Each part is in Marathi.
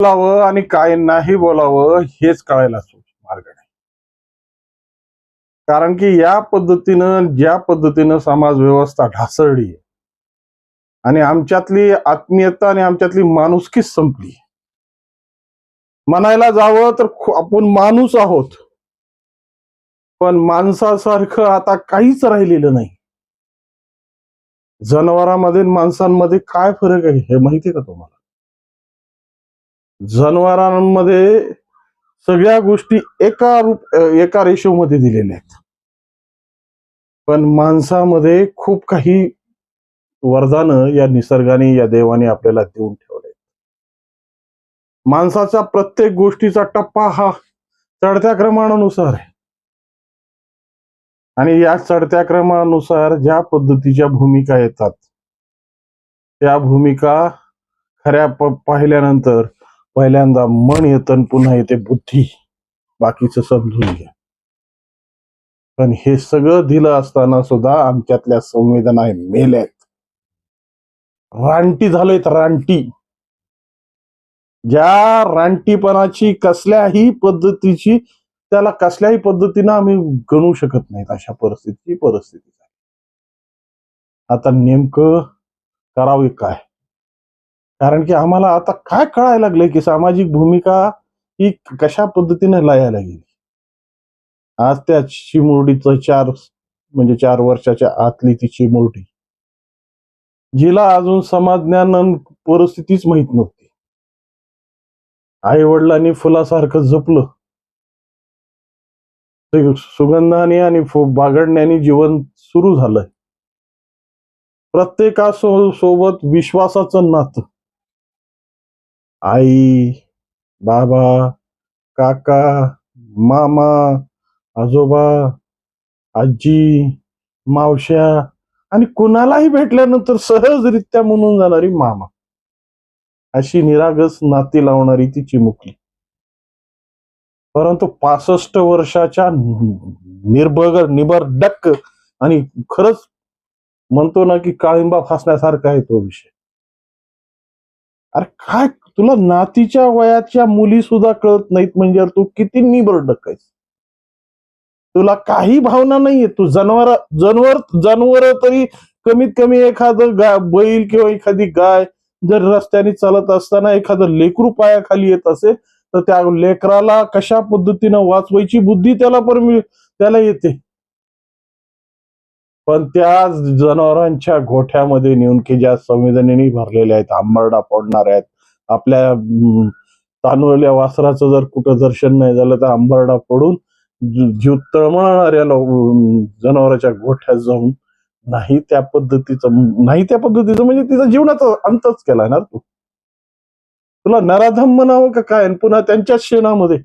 बोलावं आणि काय नाही बोलावं हेच कळायला मार्ग नाही. कारण की या पद्धतीनं ज्या पद्धतीनं समाज व्यवस्था ढासळली आहे आणि आमच्यातली आत्मीयता आणि आमच्यातली माणुसकीच संपली. म्हणायला जावं तर आपण माणूस आहोत, पण माणसासारखं आता काहीच राहिलेलं नाही. जनावरांमध्ये माणसांमध्ये काय फरक आहे हे माहिती का तुम्हाला? जनावरांमध्ये सगळ्या गोष्टी एका रेशोमध्ये दिलेल्या आहेत, पण माणसामध्ये खूप काही वरदानं या निसर्गाने या देवाने आपल्याला देऊन ठेवले. माणसाच्या प्रत्येक गोष्टीचा टप्पा हा चढत्या क्रमानुसार आहे आणि या चढत्या क्रमानुसार ज्या पद्धतीच्या भूमिका येतात त्या भूमिका खऱ्या पाहिल्यानंतर पहिल्यांदा मन येतं, पुन्हा येते बुद्धी, बाकीचं समजून घ्या. पण हे सगळं दिलं असताना सुद्धा आमच्यातल्या संवेदना मेल्यात, रानटी झालेत, रानटी. ज्या रानटीपणाची कसल्याही पद्धतीची त्याला कसल्याही पद्धतीनं आम्ही गणू शकत नाहीत अशा परिस्थिती. आता नेमकं करावे काय? कारण की आम्हाला आता काय कळायला लागलंय की सामाजिक भूमिका ही कशा पद्धतीने लयाला गेली. आज त्या चिमुरडीचं 4 वर्षाच्या आतली ती चिमुरडी, जिला अजून समाज ज्ञान परिस्थितीच माहित नव्हती. आई वडिलांनी फुलासारखं जपलं, सुगंधाने आणि बागडण्याने जीवन सुरू झालंय. प्रत्येकासोबत विश्वासाचं नातं. आई, बाबा, काका, मामा, आजोबा, आजी, मावश्या आणि कुणालाही भेटल्यानंतर सहजरित्या म्हणून जाणारी मामा, अशी निरागस नाती लावणारी ती चिमुकली. परंतु 65 वर्षाच्या निबरडक्क आणि खरंच म्हणतो ना की काळिंबा फासण्यासारखा आहे तो विषय. अरे काय तुला नातीच्या वयाच्या मुली सुद्धा कळत नाहीत म्हणजे तू किती निबरडक्क आहेस. तुला काही भावना नाहीये. तू जनावर तरी कमीत कमी एखादं बैल किंवा एखादी गाय जर रस्त्याने चालत असताना एखादं लेकरू पायाखाली येत असेल तर त्या लेकराला कशा पद्धतीनं वाचवायची बुद्धी त्याला येते. पण त्या जनावरांच्या गोठ्यामध्ये नेऊन की ज्या संवेदनेने भरलेल्या आहेत, आंबरडा फोडणाऱ्या आहेत, आपल्या तांदूळल्या वासराचं जर कुठं दर्शन नाही झालं तर आंबरडा फोडून जीव तळमळणाऱ्या जनावरांच्या गोठ्यात जाऊन नाही त्या पद्धतीचं म्हणजे तिचा जीवनाचा अंतच केलाय ना तू. तुला नराधम म्हणावं का काय? पुन्हा त्यांच्याच शेणामध्ये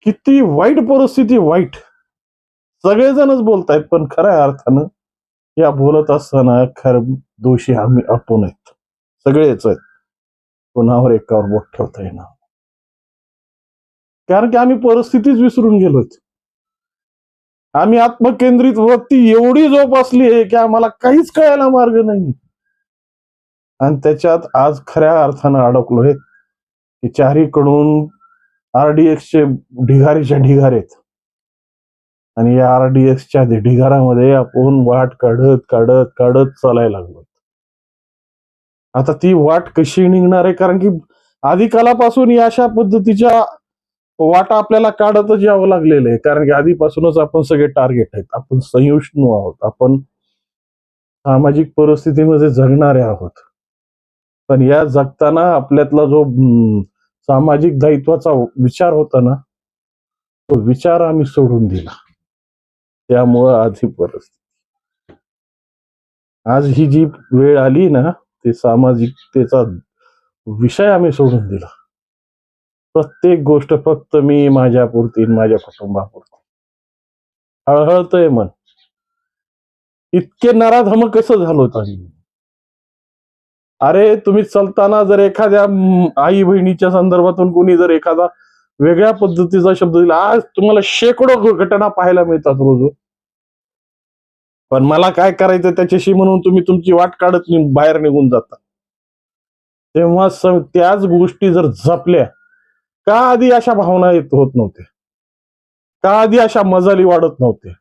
किती वाईट परिस्थिती, वाईट. सगळेजणच बोलतायत पण खऱ्या अर्थानं या बोलत असताना खरं दोषी आपण आहेत, सगळेच आहेत. कोणावर एकावर बोट ठेवता येणार, कारण की आम्ही परिस्थितीच विसरून गेलोय. आम्ही आत्मकेंद्रित वृत्ती एवढी जोपासली आहे की आम्हाला काहीच कळायला मार्ग नाही. आणि त्याच्यात आज खऱ्या अर्थानं अडकलोय की चारीकडून आरडीएक्सचे ढिगारीच्या ढिगार आहेत आणि या आरडीएक्सच्या ढिगारामध्ये आपण वाट काढत काढत काढत चालायला लागलो. आता ती वाट कशी निघणार आहे? कारण की आधी कालापासून या अशा पद्धतीच्या वाटा आपल्याला काढतच यावं लागलेलं आहे. कारण की आधीपासूनच आपण सगळे टार्गेट आहेत. आपण सहिष्णू आहोत, आपण सामाजिक परिस्थितीमध्ये जगणारे आहोत. पण या जगताना आपल्यातला जो सामाजिक दायित्वाचा विचार होता ना, तो विचार आम्ही सोडून दिला. त्यामुळं आज ही परिस्थिती. आज ही जी वेळ आली ना, ते सामाजिकतेचा विषय आम्ही सोडून दिला. प्रत्येक गोष्ट फक्त मी माझ्यापुरती, माझ्या कुटुंबापुरती. हळहळतंय मन. इतके नराधम कसं झालो आम्ही? अरे तुम्ही चालताना जर एखाद्या आई बहिणीच्या संदर्भातून कोणी जर एखादा वेगळ्या पद्धतीचा शब्द दिला, आज तुम्हाला शेकडो घटना पाहायला मिळतात रोज. पण मला काय करायचं त्याच्याशी म्हणून तुम्ही तुमची वाट काढत बाहेर निघून जाता. तेव्हा त्याच गोष्टी जर जपल्या, का आधी अशा भावना येत होत नव्हत्या, का आधी अशा मजाली वाढत नव्हत्या?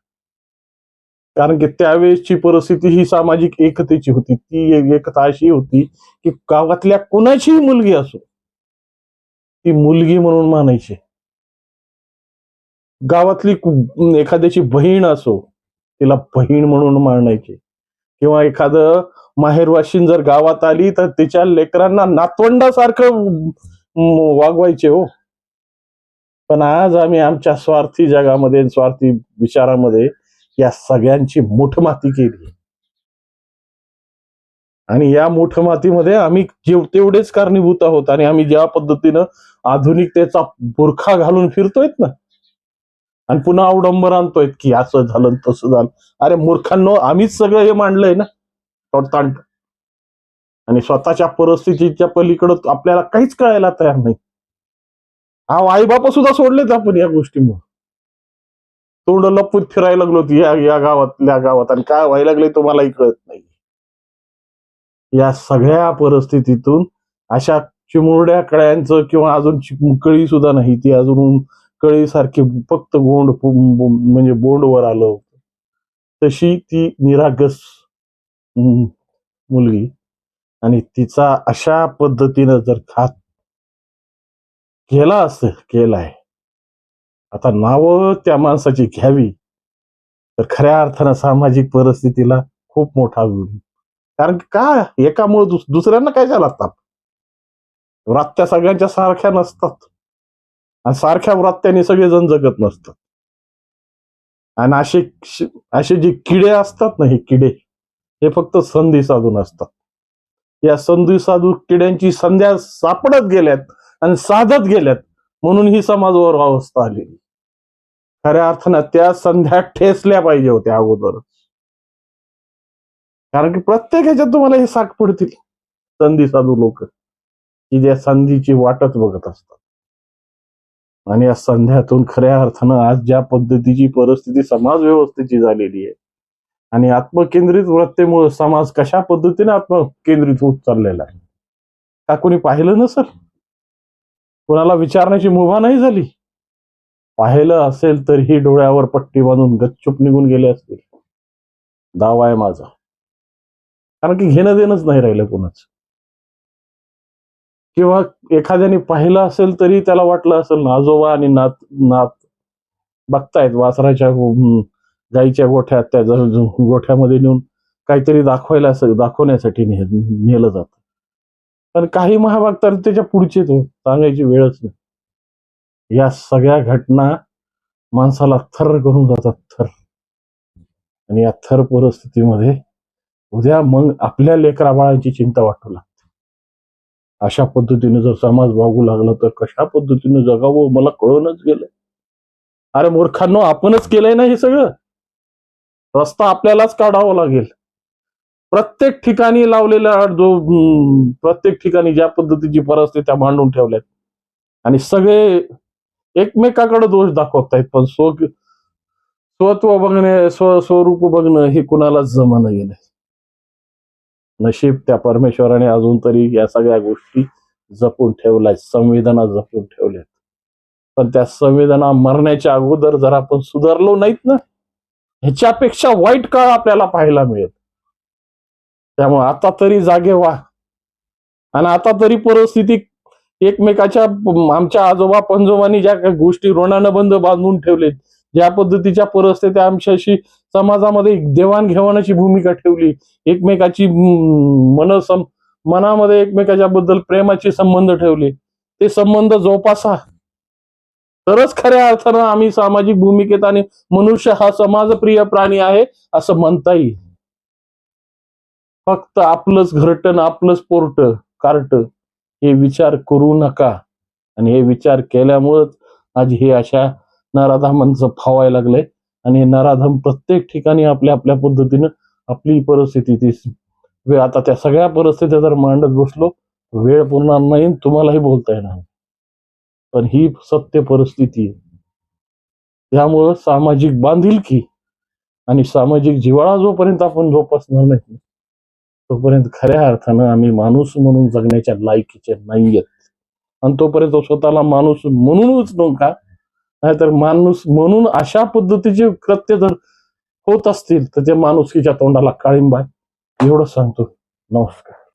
कारण की त्यावेळेसची परिस्थिती ही सामाजिक एकतेची होती. ती एकता अशी होती की गावातल्या कुणाचीही मुलगी असो, ती मुलगी म्हणून मानायची. गावातली एखाद्याची बहीण असो, तिला बहीण म्हणून मानायची. किंवा एखादं माहेरवाशीन जर गावात आली तर तिच्या लेकरांना नातवंडासारखं वागवायचे हो. पण आज आम्ही आमच्या स्वार्थी जगामध्ये, स्वार्थी विचारामध्ये या सगळ्यांची मुठमाती केली. आणि या मुठमातीमध्ये आम्ही तेवढेच कारणीभूत आहोत. आणि आम्ही ज्या पद्धतीनं आधुनिकतेचा बुरखा घालून फिरतोय ना, आणि पुन्हा अवडंबर आणतोय की असं झालं तसं झालं. अरे मूर्खांनो, आम्हीच सगळं हे मांडलंय ना तोडतांड. आणि स्वतःच्या परिस्थितीच्या पलीकडं आपल्याला काहीच कळायला तयार नाही. आई बापा सुद्धा सोडलेत आपण या गोष्टीमुळे. तोंड लपून फिरायला लागलो या या गावातल्या गावात, आणि काय व्हायला लागले तुम्हालाही कळत नाही. या सगळ्या परिस्थितीतून अशा चिमुरड्या कळ्यांचं, किंवा अजून कळी सुद्धा नाही, ती अजून कळीसारखी फक्त म्हणजे बोंडवर आलं होतं, तशी ती निरागस मुलगी. आणि तिचा अशा पद्धतीनं जर घात केला असं केलाय, आता नावं त्या माणसाची घ्यावी तर खऱ्या अर्थानं सामाजिक परिस्थितीला खूप मोठा होईल. कारण की काय, एकामुळे दुसऱ्यांना काय झाला लागतात. व्रात्या सगळ्यांच्या सारख्या नसतात, आणि सारख्या व्रात्याने सगळेजण जगत नसतात. आणि असे जे किडे असतात ना, हे किडे हे फक्त संधी साधून असतात. या संधी साधू किड्यांची संध्या सापडत गेल्यात आणि साधत गेल्यात, म्हणून ही समाजावर अवस्था आली. खऱ्या अर्थानं त्या संध्या ठेचल्या पाहिजे होत्या अगोदर. कारण की प्रत्येक ह्याच्यात तुम्हाला हे सापडतील संधी साधू लोक, की ज्या संधीची वाटच बघत असतात. आणि या संध्यातून खऱ्या अर्थानं आज ज्या पद्धतीची परिस्थिती समाज व्यवस्थेची झालेली आहे, आणि आत्मकेंद्रित वृत्तीमुळे समाज कशा पद्धतीने आत्मकेंद्रित होत चाललेला आहे, का कोणी पाहिलं नसेल? कोणाला विचारण्याची मुभा नाही झाली? पाहिलं असेल तरीही डोळ्यावर पट्टी बांधून गपचूप निघून गेले असतील. दावा आहे माझा. कारण की घेणं देणंच नाही राहिलं कोणाच. किंवा एखाद्याने पाहिलं असेल तरी त्याला वाटलं असेल ना, आजोबा आणि नात नात बघतायत वासराच्या गाईच्या गोठ्यात, त्या गोठ्यामध्ये नेऊन काहीतरी दाखवण्यासाठी नेलं जातं. पण काही महाभाग तर त्याच्या पुढचे तो सांगायची वेळच नाही. या सगळ्या घटना माणसाला थर करून जातात, थर. आणि या थर परिस्थितीमध्ये उद्या मग आपल्या लेकरा बाळांची चिंता वाटू लागते. अशा पद्धतीने जर समाज वागू लागला तर कशा पद्धतीने जगावं मला कळूनच गेलं. अरे मूर्खांनो, आपणच केलंय ना हे सगळं. रस्ता आपल्यालाच काढावा लागेल. प्रत्येक ठिकाणी लावलेला प्रत्येक ठिकाणी ज्या पद्धतीची परिस्थित्या मांडून ठेवल्यात, आणि सगळे एकमेकाकडे दोष दाखवतायत, पण स्वत्व बघणे, स्वरूप बघणं हे कुणालाच जमणं गेलंय. नशीब त्या परमेश्वराने अजून तरी या सगळ्या गोष्टी जपून ठेवल्यात, संवेदना जपून ठेवल्यात. पण त्या संवेदना मरण्याच्या अगोदर जर आपण सुधारलो नाहीत ना, ह्याच्यापेक्षा वाईट काळ आपल्याला पाहायला मिळेल. त्यामुळे आता तरी जागे व्हा, आणि आता तरी परिस्थिती एकमेकाच्या, आमच्या आजोबा पंजोबांनी ज्या काही गोष्टी ऋणानं बंद बांधून ठेवले, ज्या पद्धतीच्या परिस्थिती आमच्याशी समाजामध्ये देवाणघेवाणाची भूमिका ठेवली, एकमेकाची मनामध्ये एकमेकाच्या बद्दल प्रेमाचे संबंध ठेवले, ते संबंध जोपासा, तरच खऱ्या अर्थानं आम्ही सामाजिक भूमिकेत आणि मनुष्य हा समाजप्रिय प्राणी आहे असं म्हणता येईल. फक्त आपलंच घरटन, आपलंच पोरट कार्ट हे विचार करू नका. आणि हे विचार केल्यामुळेच आज हे अशा नराधामांचं फावायला लागलंय. आणि हे नराधम प्रत्येक ठिकाणी आपल्या आपल्या पद्धतीनं आपली परिस्थिती ती आता त्या सगळ्या परिस्थित्या जर मांडत बसलो वेळ पुरणार नाही, तुम्हालाही बोलता येणार. पण ही सत्य परिस्थिती आहे. त्यामुळं सामाजिक बांधिलकी आणि सामाजिक जिव्हाळा जोपर्यंत आपण जोपासणार नाही, तोपर्यंत खऱ्या अर्थानं आम्ही माणूस म्हणून जगण्याच्या लायकीचे नाहीयेत. आणि तोपर्यंत तो स्वतःला माणूस म्हणूनच नका, नाहीतर माणूस म्हणून अशा पद्धतीचे कृत्य जर होत असतील तर त्या माणुसकीच्या तोंडाला काळिंब आहे. एवढं सांगतो. नमस्कार.